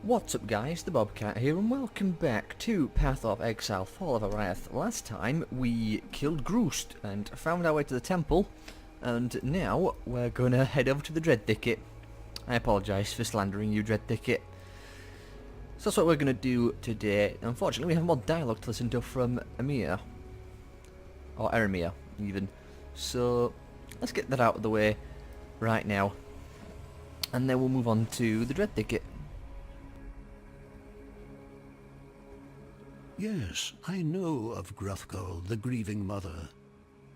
What's up guys, the Bobcat here and welcome back to Path of Exile, Fall of Oriath. Last time we killed Groost and found our way to the temple, and now we're gonna head over to the Dread Thicket. I apologise for slandering you, Dread Thicket. So that's what we're gonna do today. Unfortunately we have more dialogue to listen to from Emir. Or Eremir even. So let's get that out of the way right now. And then we'll move on to the Dread Thicket. Yes, I know of Wraeclast, the grieving mother.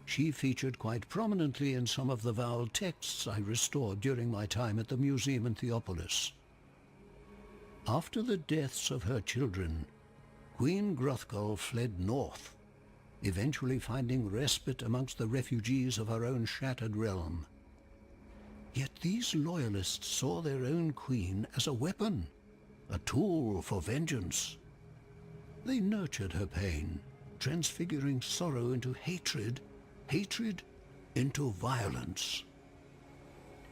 She featured quite prominently in some of the Val texts I restored during my time at the museum in Theopolis. After the deaths of her children, Queen Wraeclast fled north, eventually finding respite amongst the refugees of her own shattered realm. Yet these loyalists saw their own queen as a weapon, a tool for vengeance. They nurtured her pain, transfiguring sorrow into hatred, hatred into violence.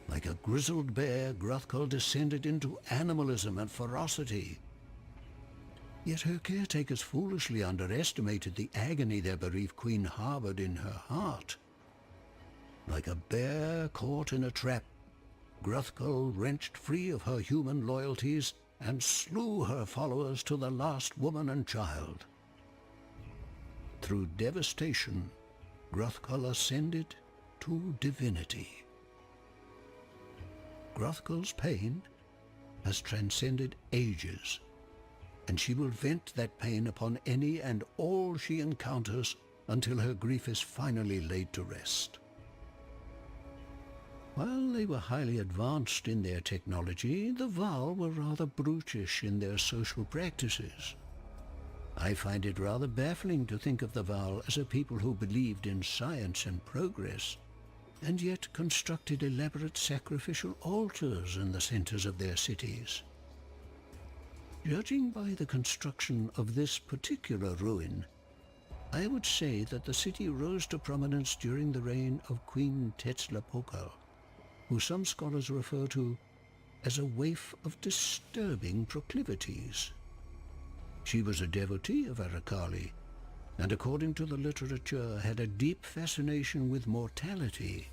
Like a grizzled bear, Wraeclast descended into animalism and ferocity. Yet her caretakers foolishly underestimated the agony their bereaved queen harbored in her heart. Like a bear caught in a trap, Wraeclast wrenched free of her human loyalties and slew her followers to the last woman and child. Through devastation, Wraeclast ascended to divinity. Wraeclast's pain has transcended ages, and she will vent that pain upon any and all she encounters until her grief is finally laid to rest. While they were highly advanced in their technology, the Val were rather brutish in their social practices. I find it rather baffling to think of the Val as a people who believed in science and progress, and yet constructed elaborate sacrificial altars in the centers of their cities. Judging by the construction of this particular ruin, I would say that the city rose to prominence during the reign of Queen Tetzlapokal, who some scholars refer to as a waif of disturbing proclivities. She was a devotee of Arakali, and according to the literature had a deep fascination with mortality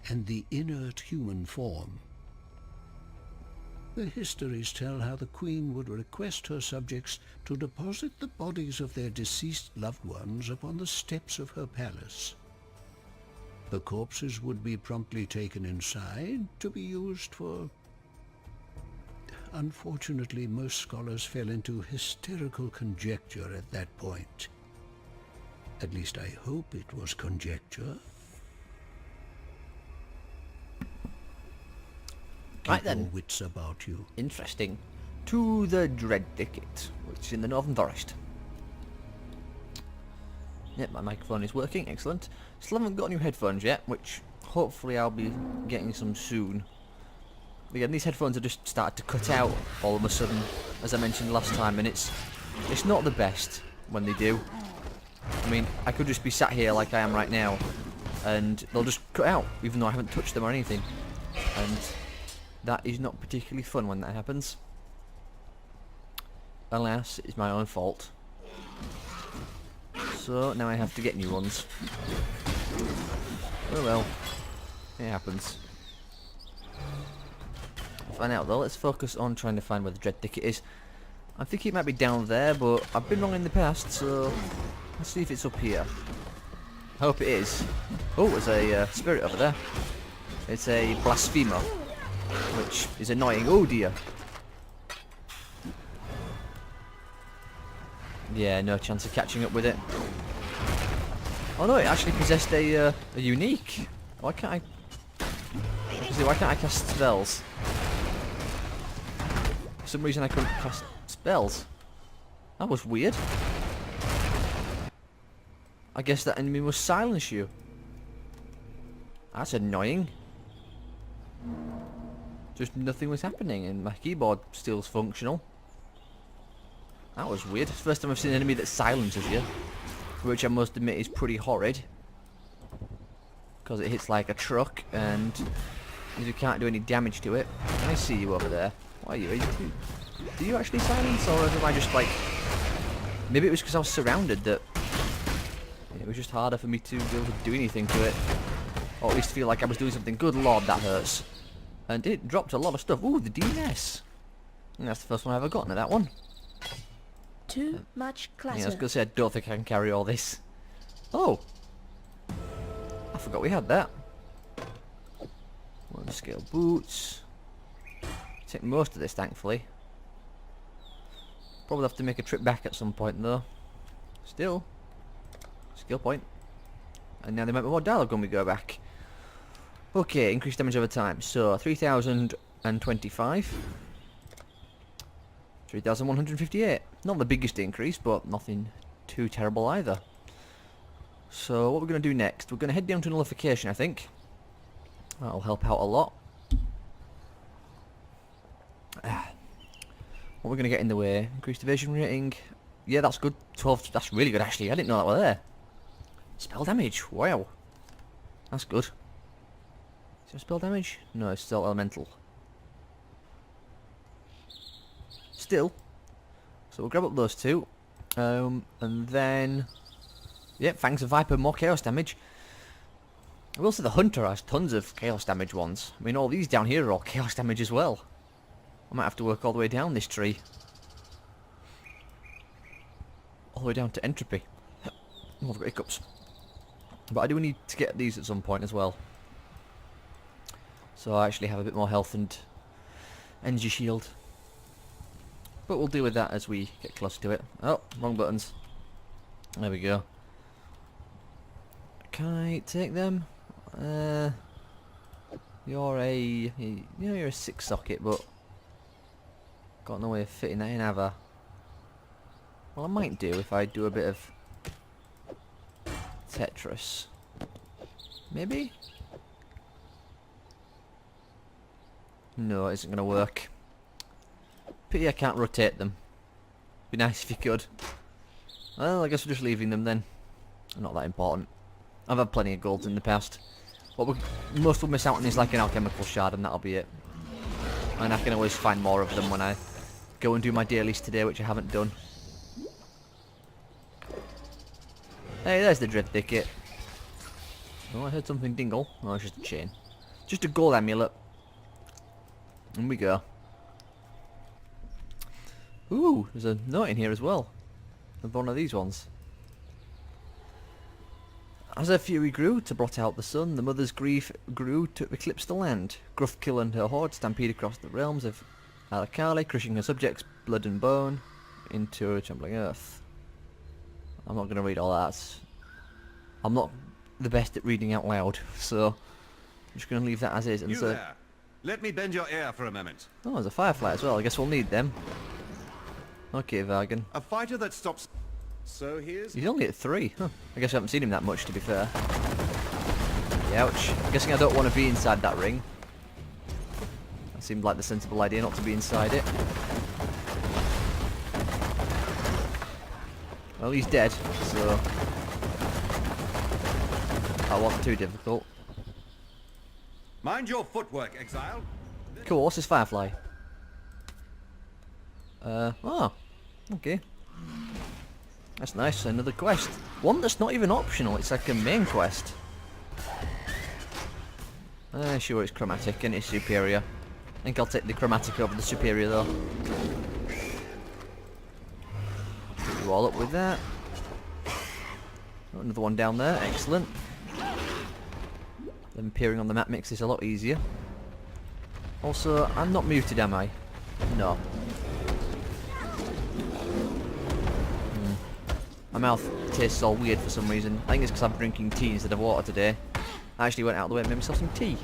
and the inert human form. The histories tell how the queen would request her subjects to deposit the bodies of their deceased loved ones upon the steps of her palace. The corpses would be promptly taken inside to be used for... Unfortunately, most scholars fell into hysterical conjecture at that point. At least I hope it was conjecture. Right Keep then. your wits about you. Interesting. To the Dread Thicket, which is in the Northern Forest. Yep, my microphone is working, excellent. Still haven't got new headphones yet, which hopefully I'll be getting some soon. Again, these headphones have just started to cut out all of a sudden, as I mentioned last time, and it's not the best when they do. I mean, I could just be sat here like I am right now, and they'll just cut out, even though I haven't touched them or anything. And that is not particularly fun when that happens. Alas, it's my own fault. So now I have to get new ones. Oh well, it happens. Find out though, let's focus on trying to find where the Dread Thicket is. I think it might be down there, but I've been wrong in the past, so let's see if it's up here. I hope it is. Oh, there's a spirit over there. It's a blasphemer, which is annoying. Oh dear. Yeah, no chance of catching up with it. Oh no, it actually possessed a unique. Why can't I cast spells? For some reason I couldn't cast spells. That was weird. I guess that enemy must silence you. That's annoying. Just nothing was happening and my keyboard still's functional. That was weird. It's the first time I've seen an enemy that silences you, which I must admit is pretty horrid. Because it hits like a truck and you can't do any damage to it. I see you over there. Why are you? Do you actually silence, or am I just like... Maybe it was because I was surrounded that it was just harder for me to be able to do anything to it. Or at least feel like I was doing something. Good lord, that hurts. And it dropped a lot of stuff. Ooh, the DNS. And that's the first one I've ever gotten at that one. Too much clutter. Yeah, I was going to say, I don't think I can carry all this. Oh! I forgot we had that. One scale boots. Take most of this, thankfully. Probably have to make a trip back at some point, though. Still. Skill point. And now there might be more dialogue when we go back. Okay, increased damage over time. So, 3,025. 3,158. Not the biggest increase, but nothing too terrible either. So, what we're going to do next, we're going to head down to nullification, I think. That'll help out a lot. What we're going to get in the way? Increased evasion rating. Yeah, that's good. 12, that's really good, actually. I didn't know that were there. Spell damage. Wow. That's good. Is there spell damage? No, it's still elemental. Still. So we'll grab up those two. And then... Yep, Fangs of Viper, more chaos damage. I will say the Hunter has tons of chaos damage ones. I mean, all these down here are all chaos damage as well. I might have to work all the way down this tree. All the way down to entropy. Oh, I've got hiccups. But I do need to get these at some point as well. So I actually have a bit more health and energy shield. But we'll deal with that as we get close to it. Oh, wrong buttons. There we go. Can I take them? You're a 6 socket, but got no way of fitting that in, have I? Well, I might do if I do a bit of Tetris. Maybe? No, it isn't going to work. Pity I can't rotate them. Be nice if you could. Well, I guess we're just leaving them then. Not that important. I've had plenty of golds in the past. What most will miss out on is like an alchemical shard, and that'll be it. And I can always find more of them when I go and do my dailies today, which I haven't done. Hey, there's the dread thicket. Oh, I heard something dingle. Oh, it's just a chain. Just a gold amulet. In we go. Ooh, there's a note in here as well. Of one of these ones. As her fury grew to blot out the sun, the mother's grief grew to eclipse the land. Gruffkill and her horde stampede across the realms of Alakali, crushing her subjects, blood and bone, into a trembling earth. I'm not going to read all that. I'm not the best at reading out loud, so I'm just going to leave that as is. And You so, there. Let me bend your ear for a moment. oh, there's a firefly as well. I guess we'll need them. Okay, Vargan. A fighter that stops... So here's... He's only at 3. Huh. I guess I haven't seen him that much, to be fair. Ouch. I'm guessing I don't want to be inside that ring. That seemed like the sensible idea not to be inside it. Well, he's dead, so... that wasn't too difficult. Mind your footwork, Exile. Cool, what's this firefly? Oh. Okay. That's nice, another quest. One that's not even optional, it's like a main quest. Sure, it's chromatic and it's superior. I think I'll take the chromatic over the superior though. Put you all up with that. Oh, another one down there, excellent. Them appearing on the map makes this a lot easier. Also, I'm not muted, am I? No. My mouth tastes all weird for some reason. I think it's because I'm drinking tea instead of water today. I actually went out of the way and made myself some tea.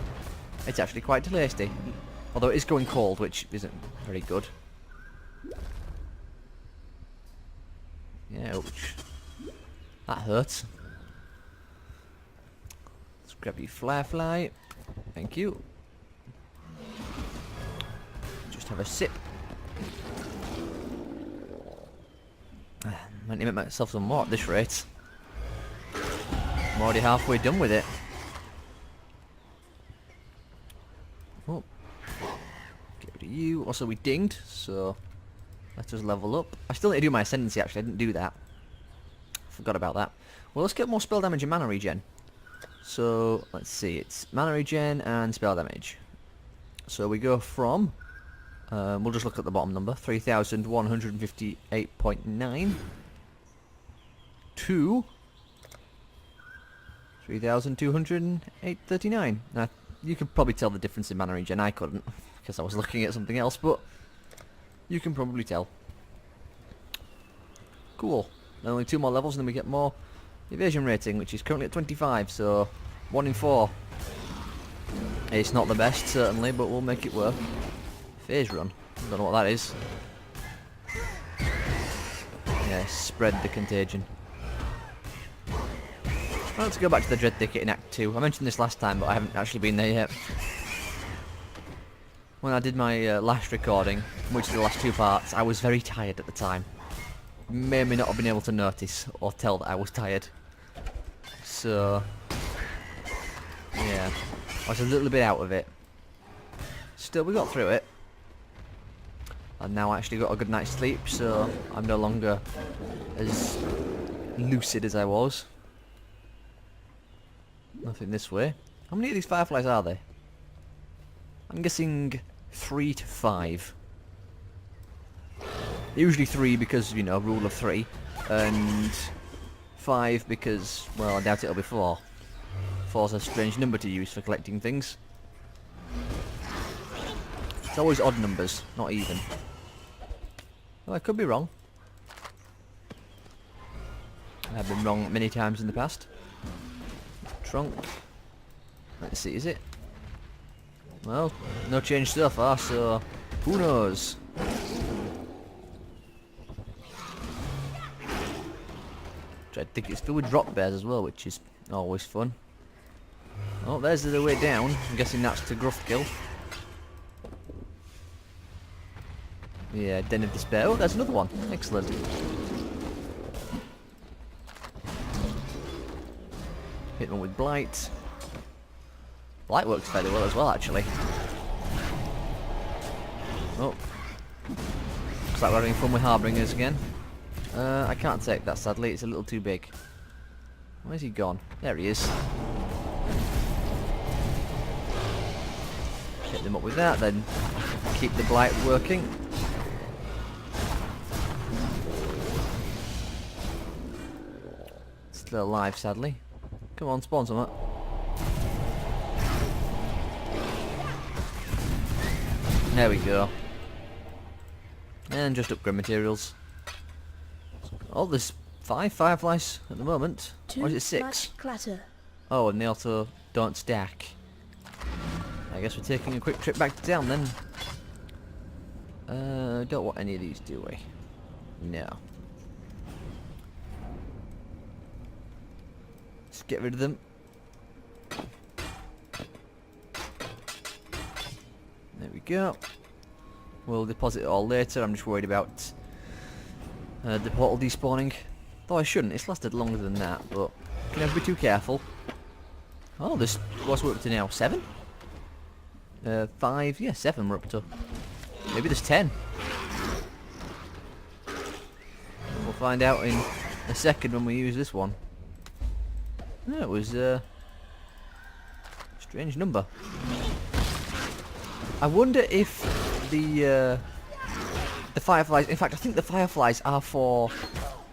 It's actually quite tasty. Although it is going cold, which isn't very good. Yeah, ouch. That hurts. Let's grab you firefly. Thank you. Just have a sip. Might need to make myself some more at this rate. I'm already halfway done with it. Oh. Get rid of you. Also, we dinged, so Let us level up. I still need to do my ascendancy actually, I didn't do that. Forgot about that. Well, let's get more spell damage and mana regen. So, let's see, it's mana regen and spell damage. So we go from, we'll just look at the bottom number, 3,158.9 to 3,208.39. Now, you can probably tell the difference in mana regen. I couldn't, because I was looking at something else, but you can probably tell. Cool. Only 2 more levels and then we get more evasion rating, which is currently at 25, so 1 in 4. It's not the best, certainly, but we'll make it work. Phase run. Don't know what that is. Yeah, spread the contagion. Let's go back to the Dread Thicket in Act 2. I mentioned this last time, but I haven't actually been there yet. When I did my last recording, which is the last 2 parts, I was very tired at the time. May or may not have been able to notice or tell that I was tired. So, yeah, I was a little bit out of it. Still, we got through it. I've now actually got a good night's sleep, so I'm no longer as lucid as I was. Nothing this way. How many of these fireflies are there? I'm guessing 3 to 5. Usually 3 because, you know, rule of 3. And 5 because, well, I doubt it'll be 4. 4's a strange number to use for collecting things. It's always odd numbers, not even. Well, I could be wrong. I've been wrong many times in the past. Trunk. Let's see, is it? Well, no change so far, so who knows? I think it's filled with drop bears as well, which is always fun. Oh, there's the way down. I'm guessing that's to Gruffkill. Yeah, Den of Despair. Oh, there's another one. Excellent. Hit one with Blight. Blight works fairly well as well, actually. Oh. Looks like we're having fun with Harbingers again. I can't take that, sadly. It's a little too big. Where's he gone? There he is. Hit them up with that, then keep the Blight working. Still alive, sadly. Come on, spawn some up. There we go. And just upgrade materials. Oh, there's 5 fireflies at the moment. Or is it 6? Much clutter. Oh, and they also don't stack. I guess we're taking a quick trip back to town then. Don't want any of these, do we? No. Let's get rid of them. There we go. We'll deposit it all later. I'm just worried about the portal despawning. Though I shouldn't. It's lasted longer than that, but can never be too careful. Oh, this what's we up to now? 7? 5? Yeah, 7 we're up to. Maybe there's 10. We'll find out in a second when we use this one. No, it was a strange number. I wonder if the fireflies... In fact, I think the fireflies are for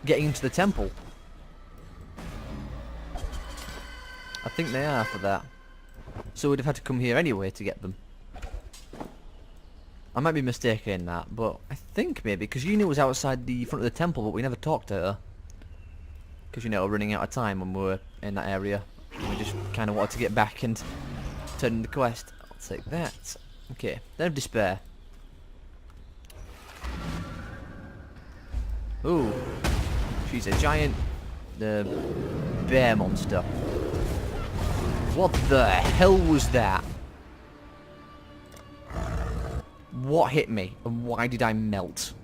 getting into the temple. I think they are for that. So we'd have had to come here anyway to get them. I might be mistaken in that, but I think maybe, because Yuna was outside the front of the temple, but we never talked to her. Because, you know, we're running out of time when we were in that area. And we just kind of wanted to get back and turn in the quest. I'll take that. Okay, Den of Despair. Ooh, she's a giant bear monster. What the hell was that? What hit me and why did I melt?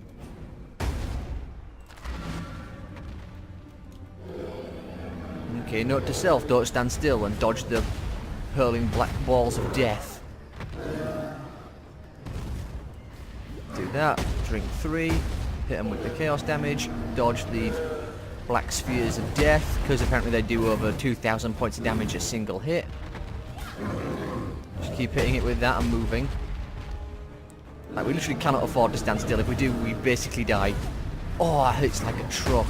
Okay, note to self, don't stand still and dodge the hurling black balls of death. Do that, drink 3. hit them with the chaos damage, dodge the black spheres of death, because apparently they do over 2,000 points of damage a single hit. Just keep hitting it with that and moving. Like, we literally cannot afford to stand still. If we do, we basically die. Oh, it hits like a truck.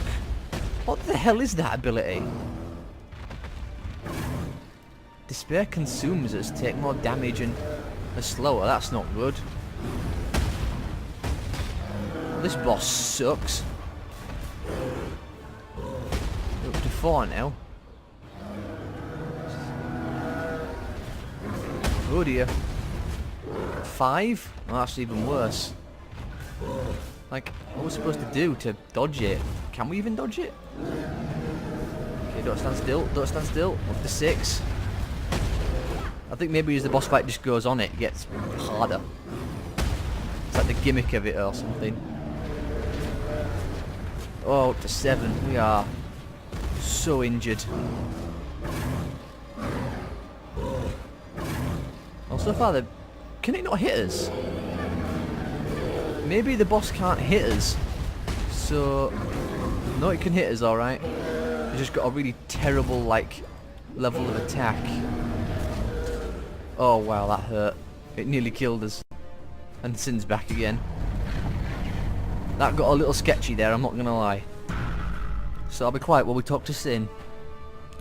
What the hell is that ability? Despair consumes us, take more damage and are slower. That's not good. This boss sucks. We're up to 4 now. Oh dear. 5? Oh, that's even worse. Like, what are we supposed to do to dodge it? Can we even dodge it? Okay, don't stand still. Don't stand still. Up to 6. I think maybe as the boss fight just goes on, it gets harder. It's like the gimmick of it or something. Oh, up to 7. We are so injured. Well, so far, can it not hit us? Maybe the boss can't hit us. So, no, it can hit us, alright. It's just got a really terrible, like, level of attack. Oh, wow, that hurt. It nearly killed us. And Sin's back again. That got a little sketchy there, I'm not going to lie. So I'll be quiet while we talk to Sin.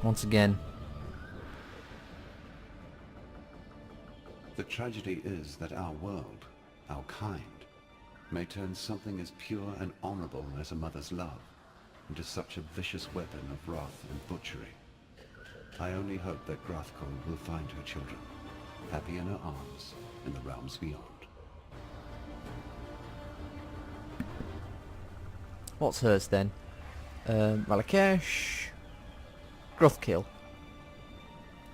Once again. The tragedy is that our world, our kind, may turn something as pure and honorable as a mother's love into such a vicious weapon of wrath and butchery. I only hope that Wraeclast will find her children, happy in her arms, in the realms beyond. What's hers then? Malakesh. Gruthkill.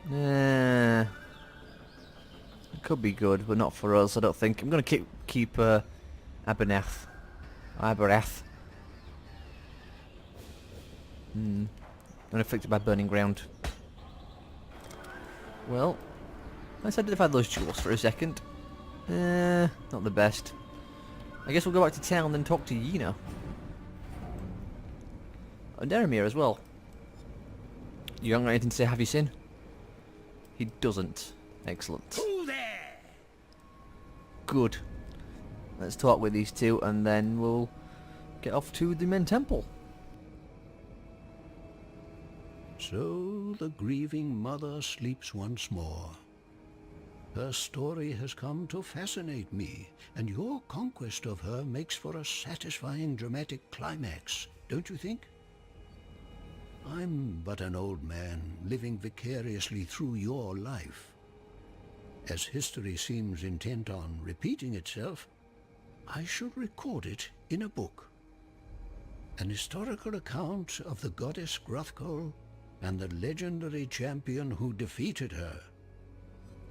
Nah. It could be good, but not for us, I don't think. I'm going to keep Aberneth. Aberath. Unaffected by burning ground. Well, let's identify those jewels for a second. Not the best. I guess we'll go back to town and talk to Yena. And Deremir as well. You haven't got anything to say, have you, Sin? He doesn't. Excellent. Who there? Good. Let's talk with these two and then we'll get off to the main temple. So the grieving mother sleeps once more. Her story has come to fascinate me, and your conquest of her makes for a satisfying dramatic climax, don't you think? I'm but an old man living vicariously through your life. As history seems intent on repeating itself, I should record it in a book. An historical account of the goddess Wraeclast and the legendary champion who defeated her.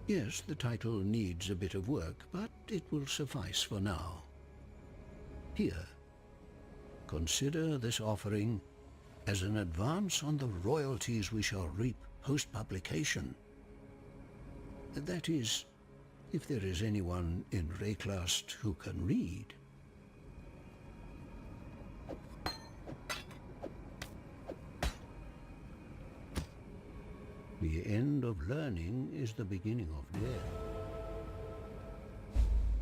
Yes, the title needs a bit of work, but it will suffice for now. Here, consider this offering as an advance on the royalties we shall reap post-publication. That is, if there is anyone in Wraeclast who can read. The end of learning is the beginning of death.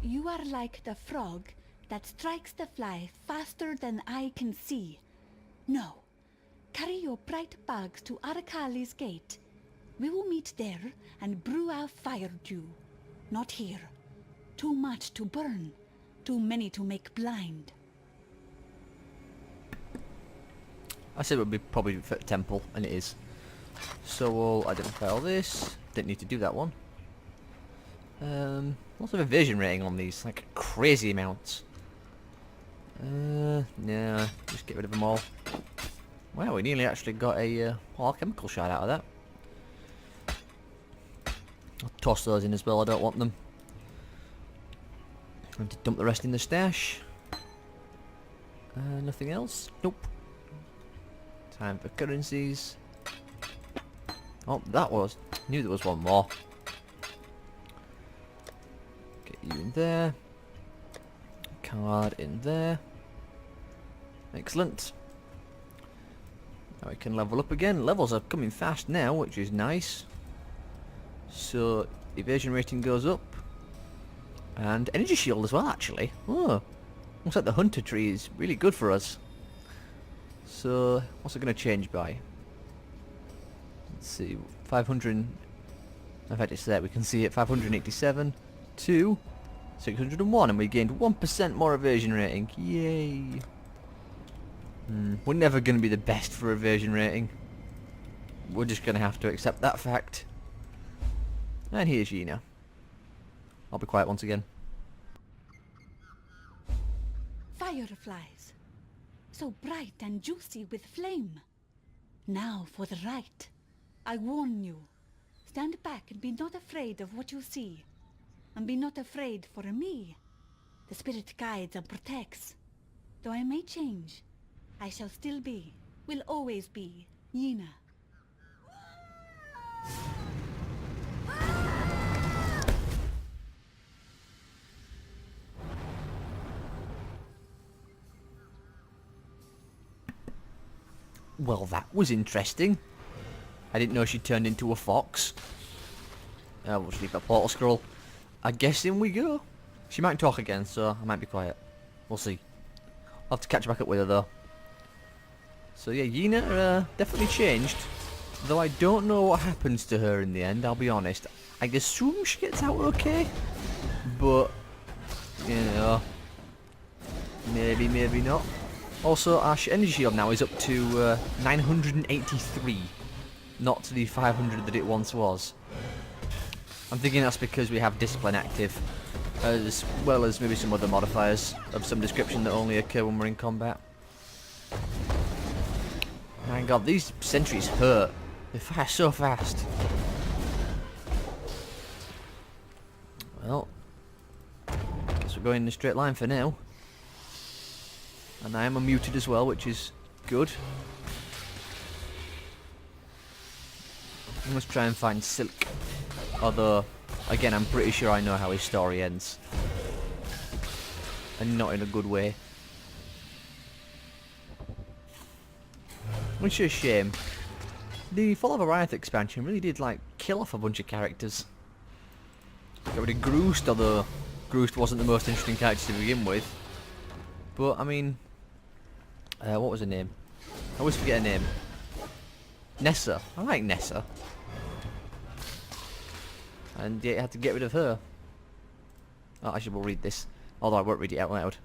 You are like the frog that strikes the fly faster than I can see. No. Carry your bright bags to Arakali's gate. We will meet there and brew our fire dew. Not here. Too much to burn. Too many to make blind. I said it would be probably for temple, and it is. So we'll identify all this. Didn't need to do that one. Lots of evasion rating on these, like crazy amounts. Nah, just get rid of them all. Wow, we nearly actually got a alchemical shard out of that. I'll toss those in as well, I don't want them. And to dump the rest in the stash. Nothing else? Nope. Time for currencies. Oh, that was. Knew there was one more. Get you in there. Card in there. Excellent. Now we can level up again. Levels are coming fast now, which is nice. So evasion rating goes up. And energy shield as well, actually. Oh, looks like the hunter tree is really good for us. So what's it going to change by? Let's see, 500. In fact, it's there. We can see it. 587 to 601, and we gained 1% more evasion rating. Yay! We're never going to be the best for evasion rating. We're just going to have to accept that fact. And here's Yina. I'll be quiet once again. Fireflies, so bright and juicy with flame. Now for the right. I warn you. Stand back and be not afraid of what you see. And be not afraid for me. The spirit guides and protects. Though I may change, I shall still be, will always be, Yina. Well, that was interesting. I didn't know she turned into a fox. We'll just leave that portal scroll. I guess in we go. She might talk again, so I might be quiet. We'll see. I'll have to catch back up with her, though. So yeah, Yina definitely changed. Though I don't know what happens to her in the end, I'll be honest. I assume she gets out okay. But, you know, maybe, maybe not. Also, our energy shield now is up to 983. Not to the 500 that it once was. I'm thinking that's because we have discipline active. As well as maybe some other modifiers of some description that only occur when we're in combat. My god, these sentries hurt. They fire so fast. Well, guess we're going in a straight line for now. And I am unmuted as well, which is good. Let's try and find Silk. Although, again, I'm pretty sure I know how his story ends. And not in a good way. Which is a shame. The Fall of Oriath expansion really did, like, kill off a bunch of characters. Got rid of Groost, although Groost wasn't the most interesting character to begin with. But, I mean... what was her name? I always forget her name. Nessa. I like Nessa. And yeah, I had to get rid of her. Oh, actually, we'll read this. Although I won't read it out loud.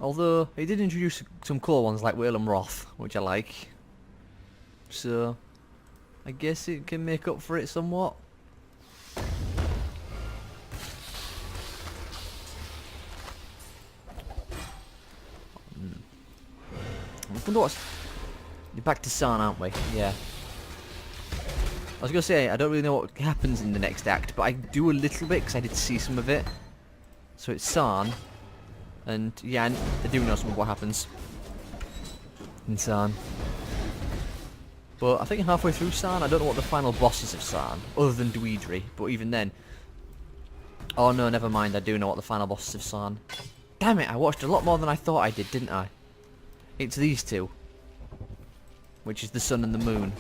Although, he did introduce some cool ones like Whale and Wrath, which I like. So, I guess it can make up for it somewhat. I wonder what's... You're back to San, aren't we? Yeah. I was going to say, I don't really know what happens in the next act, but I do a little bit because I did see some of it. So it's San. And yeah, I do know some of what happens in San. But I think halfway through San, I don't know what the final boss is of San, other than Dweedry. But even then... Oh no, never mind, I do know what the final boss is of San. Damn it, I watched a lot more than I thought I did, didn't I? It's these two. Which is the sun and the moon.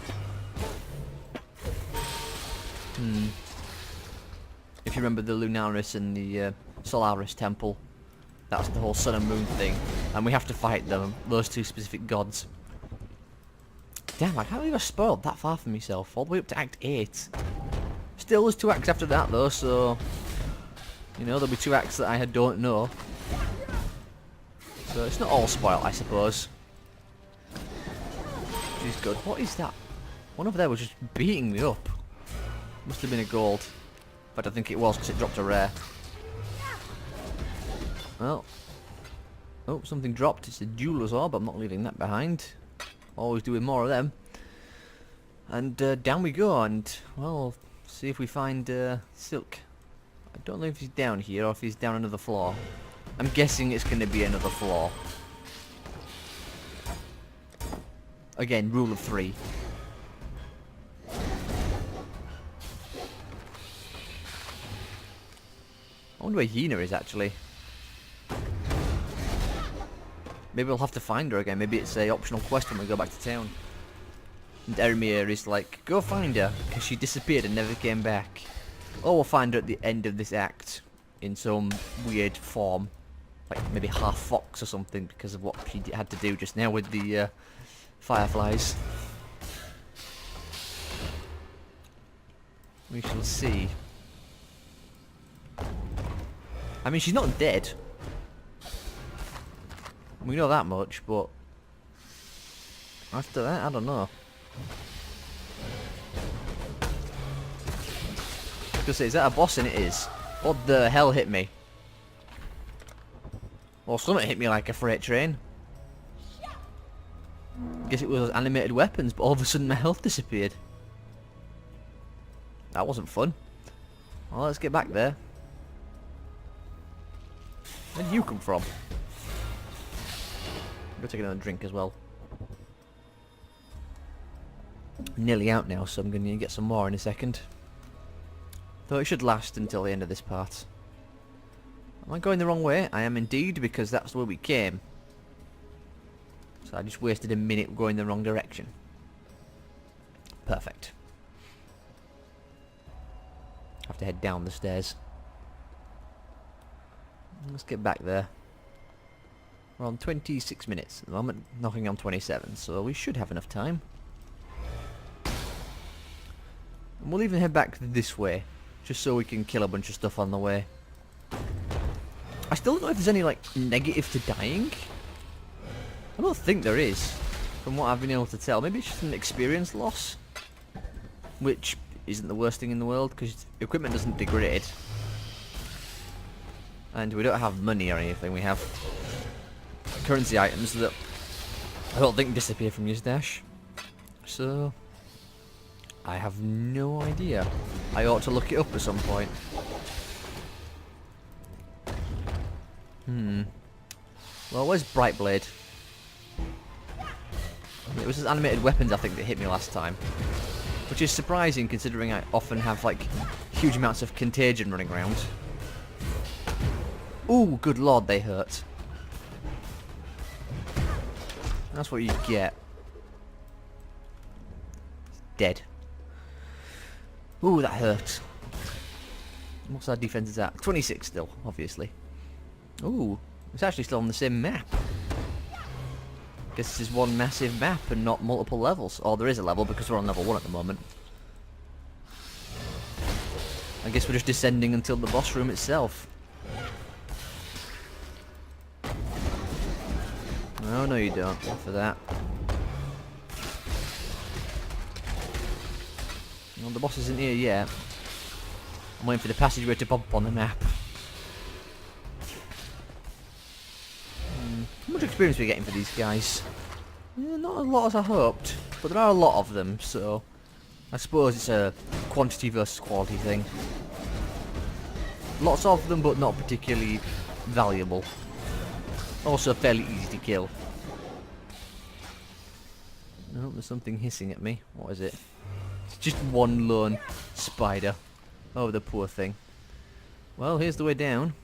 If you remember the Lunaris and the Solaris temple, that's the whole sun and moon thing. And we have to fight them, those two specific gods. Damn, I can't believe I spoiled that far for myself. All the way up to Act 8. Still, there's 2 acts after that though, so... You know, there'll be 2 acts that I don't know. So it's not all spoiled, I suppose. Which is good. What is that? One over there was just beating me up. Must have been a gold. But I think it was because it dropped a rare. Well. Oh, something dropped. It's a jeweler's orb. I'm not leaving that behind. Always doing more of them. And down we go, and, well, see if we find Silk. I don't know if he's down here or if he's down another floor. I'm guessing it's going to be another floor. Again, rule of 3. I wonder where Yina is, actually. Maybe we'll have to find her again. Maybe it's a optional quest when we go back to town. And Ermir is like, go find her, because she disappeared and never came back. Or we'll find her at the end of this act, in some weird form. Like maybe half fox or something, because of what she had to do just now with the fireflies. We shall see. I mean, she's not dead. We know that much, but after that, I don't know. I was gonna say, is that a boss? And it is. What the hell hit me? Well, something hit me like a freight train. Guess it was animated weapons, but all of a sudden my health disappeared. That wasn't fun. Well, let's get back there. Where did you come from? I'm gonna take another drink as well. Nearly out now, so I'm gonna need to get some more in a second. Though it should last until the end of this part. Am I going the wrong way? I am indeed, because that's where we came. So I just wasted a minute going the wrong direction. Perfect. Have to head down the stairs. Let's get back there. We're on 26 minutes at the moment, knocking on 27, so we should have enough time. And we'll even head back this way, just so we can kill a bunch of stuff on the way. I still don't know if there's any, like, negative to dying. I don't think there is, from what I've been able to tell. Maybe it's just an experience loss, which isn't the worst thing in the world, because equipment doesn't degrade. And we don't have money or anything, we have currency items that I don't think disappear from your stash. So I have no idea. I ought to look it up at some point. Well, where's Brightblade? It was his animated weapons, I think, that hit me last time. Which is surprising, considering I often have, like, huge amounts of contagion running around. Ooh, good lord, they hurt. That's what you get. Dead. Ooh, that hurt. What's our defenses at? 26 still, obviously. Ooh, it's actually still on the same map. Guess this is one massive map and not multiple levels. Or there is a level because we're on level 1 at the moment. I guess we're just descending until the boss room itself. Oh, no you don't. Not for that. Well, the boss isn't here yet. I'm waiting for the passageway to pop up on the map. How much experience are we getting for these guys? Not as lot as I hoped, but there are a lot of them, so I suppose it's a quantity versus quality thing. Lots of them, but not particularly valuable. Also fairly easy to kill. Oh, there's something hissing at me. What is it? It's just one lone spider. Oh, the poor thing. Well, here's the way down.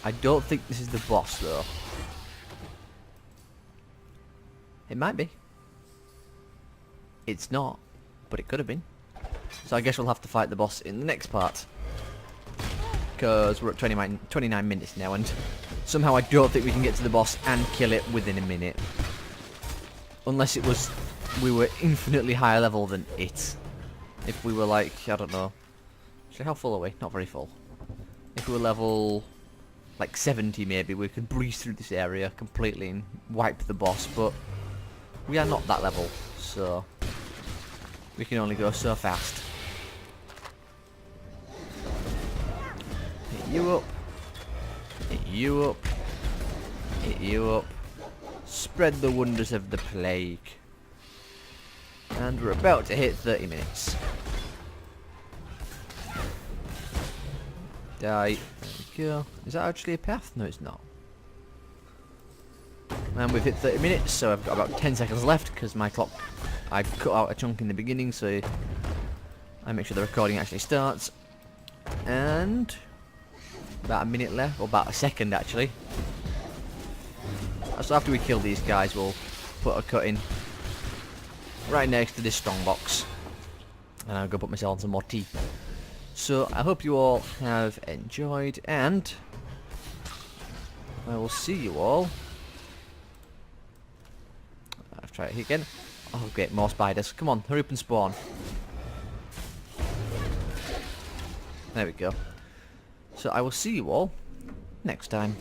I don't think this is the boss, though. It might be. It's not, but it could have been. So I guess we'll have to fight the boss in the next part. Because we're at 29 minutes now, and somehow I don't think we can get to the boss and kill it within a minute. Unless it was, we were infinitely higher level than it. If we were like, I don't know. Actually, how full are we? Not very full. If we were level, like 70 maybe, we could breeze through this area completely and wipe the boss, but we are not that level, so we can only go so fast. Hit you up. Hit you up. Hit you up. Spread the wonders of the plague. And we're about to hit 30 minutes. Die. There we go. Is that actually a path? No, it's not. And we've hit 30 minutes, so I've got about 10 seconds left because my clock, I cut out a chunk in the beginning, so I make sure the recording actually starts. And about a minute left, or about a second actually. So after we kill these guys, we'll put a cut in right next to this strongbox. And I'll go put myself on some more tea. So I hope you all have enjoyed, and I will see you all. I'll try it again. Oh great, more spiders. Come on, hurry up and spawn. There we go. So I will see you all next time.